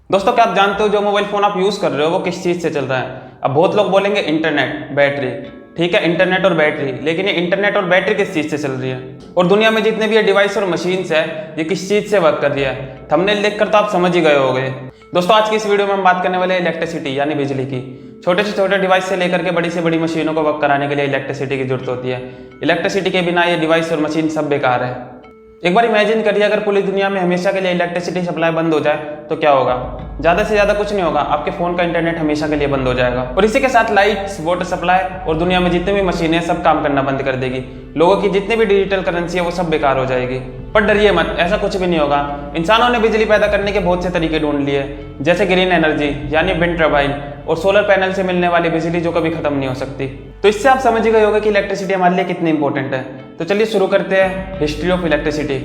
दोस्तों, क्या आप जानते हो जो मोबाइल फ़ोन आप यूज़ कर रहे हो वो किस चीज़ से चल रहा है? अब बहुत लोग बोलेंगे इंटरनेट, बैटरी। ठीक है, इंटरनेट और बैटरी, लेकिन ये इंटरनेट और बैटरी किस चीज़ से चल रही है? और दुनिया में जितने भी ये डिवाइस और मशीन्स है, ये किस चीज़ से वर्क कर रही है? थंबनेल देखकर तो आप समझ ही गए होंगे। दोस्तों, आज की इस वीडियो में हम बात करने वाले हैं इलेक्ट्रिसिटी यानी बिजली की। छोटे से छोटे डिवाइस से लेकर के बड़ी से बड़ी मशीनों को वर्क कराने के लिए इलेक्ट्रिसिटी की जरूरत होती है। इलेक्ट्रिसिटी के बिना ये डिवाइस और मशीन सब बेकार है। एक बार इमेजिन करिए, अगर पूरी दुनिया में हमेशा के लिए इलेक्ट्रिसिटी सप्लाई बंद हो जाए तो क्या होगा? ज़्यादा से ज़्यादा कुछ नहीं होगा, आपके फ़ोन का इंटरनेट हमेशा के लिए बंद हो जाएगा और इसी के साथ लाइट्स, वाटर सप्लाई और दुनिया में जितनी भी मशीनें सब काम करना बंद कर देगी। लोगों की जितनी भी डिजिटल करेंसी है वो सब बेकार हो जाएगी। पर डरिए मत, ऐसा कुछ भी नहीं होगा। इंसानों ने बिजली पैदा करने के बहुत से तरीके ढूंढ लिए, जैसे ग्रीन एनर्जी यानी विंड टर्बाइन और सोलर पैनल से मिलने वाली बिजली जो कभी खत्म नहीं हो सकती। तो इससे आप समझ ही गए होंगे कि इलेक्ट्रिसिटी हमारे लिए कितनी इंपॉर्टेंट है। तो चलिए शुरू करते हैं हिस्ट्री ऑफ इलेक्ट्रिसिटी।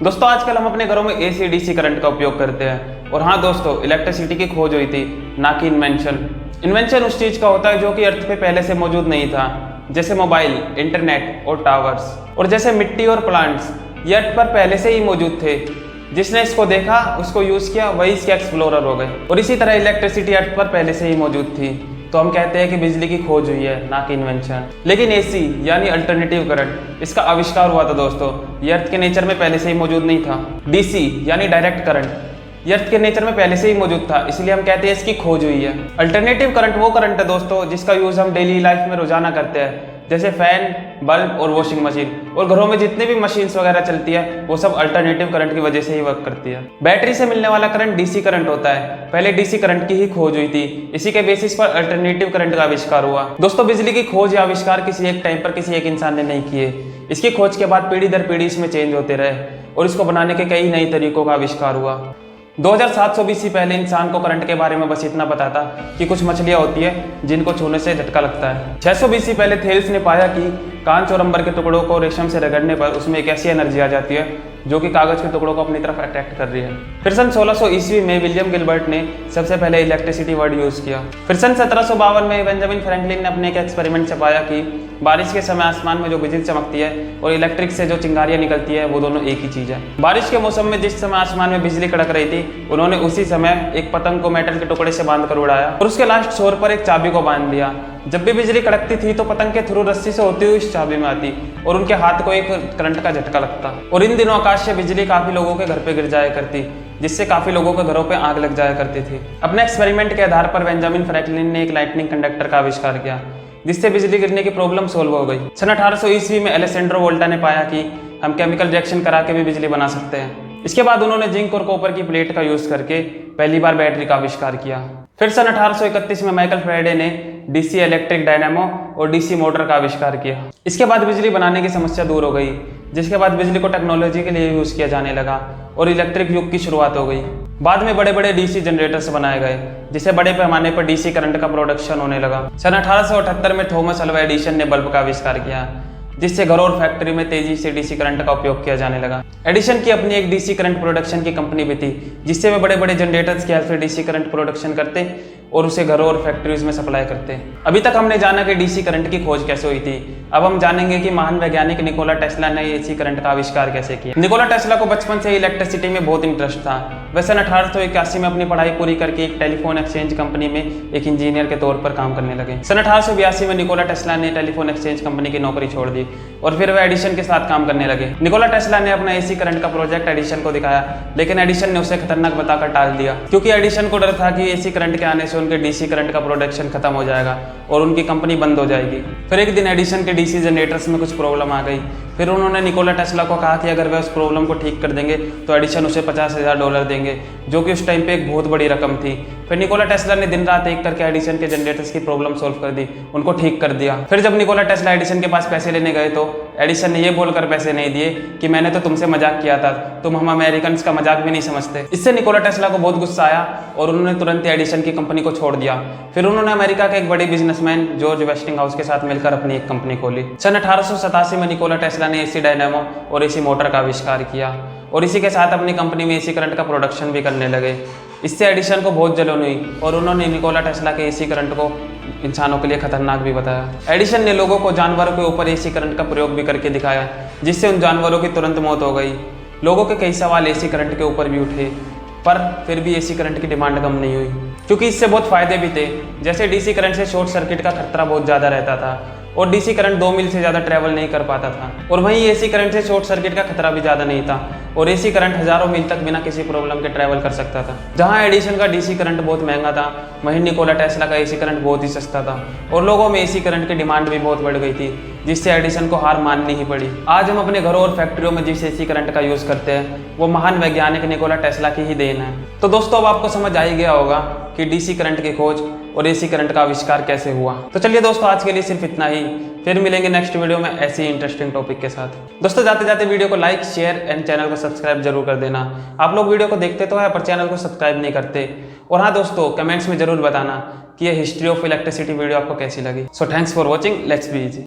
दोस्तों, आजकल हम अपने घरों में एसी डीसी करंट का उपयोग करते हैं। और हाँ दोस्तों, इलेक्ट्रिसिटी की खोज हुई थी, ना कि इन्वेंशन। इन्वेंशन उस चीज़ का होता है जो कि अर्थ पे पहले से मौजूद नहीं था, जैसे मोबाइल, इंटरनेट और टावर्स। और जैसे मिट्टी और प्लांट्स, ये अर्थ पर पहले से ही मौजूद थे। जिसने इसको देखा, उसको यूज़ किया, वही इसके एक्सप्लोरर हो गए। और इसी तरह इलेक्ट्रिसिटी अर्थ पर पहले से ही मौजूद थी। तो हम कहते हैं कि बिजली की खोज हुई है, ना कि इन्वेंशन। लेकिन एसी यानी अल्टरनेटिव करंट, इसका आविष्कार हुआ था दोस्तों। ये अर्थ के नेचर में पहले से ही मौजूद नहीं था। डीसी यानी डायरेक्ट करंट, ये अर्थ के नेचर में पहले से ही मौजूद था, इसलिए हम कहते हैं इसकी खोज हुई है। अल्टरनेटिव करंट वो करंट है दोस्तों जिसका यूज़ हम डेली लाइफ में रोजाना करते हैं, जैसे फैन, बल्ब और वॉशिंग मशीन। और घरों में जितने भी मशीन्स वगैरह चलती है वो सब अल्टरनेटिव करंट की वजह से ही वर्क करती है। बैटरी से मिलने वाला करंट डीसी करंट होता है। पहले डीसी करंट की ही खोज हुई थी, इसी के बेसिस पर अल्टरनेटिव करंट का आविष्कार हुआ। दोस्तों, बिजली की खोज या आविष्कार किसी एक टाइम पर किसी एक इंसान ने नहीं किए। इसकी खोज के बाद पीढ़ी दर पीढ़ी इसमें चेंज होते रहे और इसको बनाने के कई नए तरीकों का आविष्कार हुआ। 2700 BC पहले इंसान को करंट के बारे में बस इतना पता था कि कुछ मछलियां होती है जिनको छूने से झटका लगता है। 600 BC पहले थेल्स ने पाया कि कांच और अंबर के टुकड़ों को रेशम से रगड़ने पर उसमें एक ऐसी एनर्जी आ जाती है जो कि कागज के टुकड़ों को अपनी तरफ अट्रैक्ट कर रही है। फिर सन 1600 ईस्वी में विलियम गिलबर्ट ने सबसे पहले इलेक्ट्रिसिटी वर्ड यूज किया। फिर सन 1752 में बेंजामिन फ्रैंकलिन ने अपने एक एक्सपेरिमेंट से पाया कि बारिश के समय आसमान में जो बिजली चमकती है और इलेक्ट्रिक से जो चिंगारियां निकलती है वो दोनों एक ही चीज है। बारिश के मौसम में जिस समय आसमान में बिजली कड़क रही थी, उन्होंने उसी समय एक पतंग को मेटल के टुकड़े से बांध कर उड़ाया और उसके लास्ट छोर पर एक चाबी को बांध दिया। जब भी बिजली कड़कती थी तो पतंग के थ्रू रस्सी से होती हुई इस चाबी में आती और उनके हाथ को एक करंट का झटका लगता। और इन दिनों आकाश से बिजली काफी लोगों के घर पे गिर जाया करती, जिससे काफी लोगों के घरों पे आग लग जाया करती थी। अपने एक्सपेरिमेंट के आधार पर बेंजामिन फ्रैंकलिन ने एक लाइटनिंग कंडक्टर का आविष्कार किया, जिससे बिजली गिरने की प्रॉब्लम सोल्व हो गई। सन 1800 ईस्वी में अलेसेंड्रो वोल्टा ने पाया कि हम केमिकल रिएक्शन करा के भी बिजली बना सकते हैं। इसके बाद उन्होंने जिंक और कॉपर की प्लेट का यूज करके पहली बार बैटरी का आविष्कार किया। फिर सन 1831 में माइकल फैराडे ने डीसी इलेक्ट्रिक डायनामो और डीसी मोटर का आविष्कार किया। इसके बाद बिजली बनाने की समस्या दूर हो गई, जिसके बाद बिजली को टेक्नोलॉजी के लिए यूज किया जाने लगा और इलेक्ट्रिक युग की शुरुआत हो गई। बाद में बड़े बड़े डीसी जनरेटर्स बनाए गए, जिससे बड़े पैमाने पर डीसी करंट का प्रोडक्शन होने लगा। सन 1878 में थॉमस अल्वा एडिसन ने बल्ब का आविष्कार किया, जिससे घरों और फैक्ट्री में तेजी से डीसी करंट का उपयोग किया जाने लगा। एडिशन की अपनी एक डीसी करंट प्रोडक्शन की कंपनी भी थी, जिससे वे बड़े बड़े जनरेटर्स की हेल्प से डीसी करंट प्रोडक्शन करते और उसे घरों और फैक्ट्रीज में सप्लाई करते। अभी तक हमने जाना कि डीसी करंट की खोज कैसे हुई थी। अब हम जानेंगे कि महान वैज्ञानिक निकोला टेस्ला ने एसी करंट का आविष्कार कैसे किया। निकोला टेस्ला को बचपन से ही इलेक्ट्रिसिटी में बहुत इंटरेस्ट था। वह सन 1881 में अपनी पढ़ाई पूरी करके एक टेलीफोन एक्सचेंज कंपनी में एक इंजीनियर के तौर पर काम करने लगे। सन 1882 में निकोला टेस्ला ने टेलीफोन एक्सचेंज कंपनी की नौकरी छोड़ दी और फिर वह एडिशन के साथ काम करने लगे। निकोला टेस्ला ने अपना एसी करंट का प्रोजेक्ट एडिशन को दिखाया, लेकिन एडिशन ने उसे खतरनाक बताकर टाल दिया, क्योंकि एडिशन को डर था कि एसी करंट के आने से उनके डीसी करंट का प्रोडक्शन खत्म हो जाएगा और उनकी कंपनी बंद हो जाएगी। फिर एक दिन एडिशन के डीसी जनरेटर्स में कुछ प्रॉब्लम आ गई। फिर उन्होंने निकोला टेस्ला को कहा कि अगर वह उस प्रॉब्लम को ठीक कर देंगे तो एडिशन उसे $50,000 देंगे, जो कि उस टाइम पे एक बहुत बड़ी रकम थी। फिर निकोला टेस्ला ने दिन रात एक करके एडिशन के जनरेटर्स की प्रॉब्लम सॉल्व कर दी, उनको ठीक कर दिया। फिर जब निकोला टेस्ला एडिशन के पास पैसे लेने गए तो एडिशन ने यह बोलकर पैसे नहीं दिए कि मैंने तो तुमसे मजाक किया था, तुम हम अमेरिकन का मजाक भी नहीं समझते। इससे निकोला टेस्ला को बहुत गुस्सा आया और उन्होंने तुरंत एडिशन की कंपनी को छोड़ दिया। फिर उन्होंने अमेरिका के एक बड़े बिजनेसमैन जॉर्ज वेस्टिंगहाउस के साथ मिलकर अपनी एक कंपनी खोली। सन 1887 में निकोला टेस्ला ने एसी डायनामो और एसी मोटर का आविष्कार किया और इसी के साथ अपनी कंपनी में एसी करंट का प्रोडक्शन भी करने लगे। इससे एडिशन को बहुत जलन हुई और उन्होंने निकोला टेस्ला के एसी करंट को इंसानों के लिए खतरनाक भी बताया। एडिसन ने लोगों को जानवरों के ऊपर एसी करंट का प्रयोग भी करके दिखाया, जिससे उन जानवरों की तुरंत मौत हो गई। लोगों के कई सवाल एसी करंट के ऊपर भी उठे, पर फिर भी एसी करंट की डिमांड कम नहीं हुई, क्योंकि इससे बहुत फायदे भी थे। जैसे डीसी करंट से शॉर्ट सर्किट का खतरा बहुत ज़्यादा रहता था और डीसी करंट 2 मील से ज़्यादा ट्रैवल नहीं कर पाता था, और वहीं एसी करंट से शॉर्ट सर्किट का खतरा भी ज़्यादा नहीं था और एसी करंट हज़ारों मील तक बिना किसी प्रॉब्लम के ट्रैवल कर सकता था। जहां एडिसन का डीसी करंट बहुत महंगा था, वहीं निकोला टेस्ला का एसी करंट बहुत ही सस्ता था और लोगों में एसी करंट की डिमांड भी बहुत बढ़ गई थी, जिससे एडिसन को हार माननी ही पड़ी। आज हम अपने घरों और फैक्ट्रियों में जिस एसी करंट का यूज़ करते हैं वो महान वैज्ञानिक निकोला टेस्ला की ही देन है। तो दोस्तों, अब आपको समझ आ ही गया होगा कि डीसी करंट की खोज और एसी करंट का आविष्कार कैसे हुआ। तो चलिए दोस्तों, आज के लिए सिर्फ इतना ही। फिर मिलेंगे नेक्स्ट वीडियो में ऐसे ही इंटरेस्टिंग टॉपिक के साथ। दोस्तों, जाते जाते वीडियो को लाइक, शेयर एंड चैनल को सब्सक्राइब जरूर कर देना। आप लोग वीडियो को देखते तो है पर चैनल को सब्सक्राइब नहीं करते। और हाँ दोस्तों, कमेंट्स में जरूर बताना कि ये हिस्ट्री ऑफ इलेक्ट्रिसिटी वीडियो आपको कैसी लगी। So thanks for watching, let's be easy.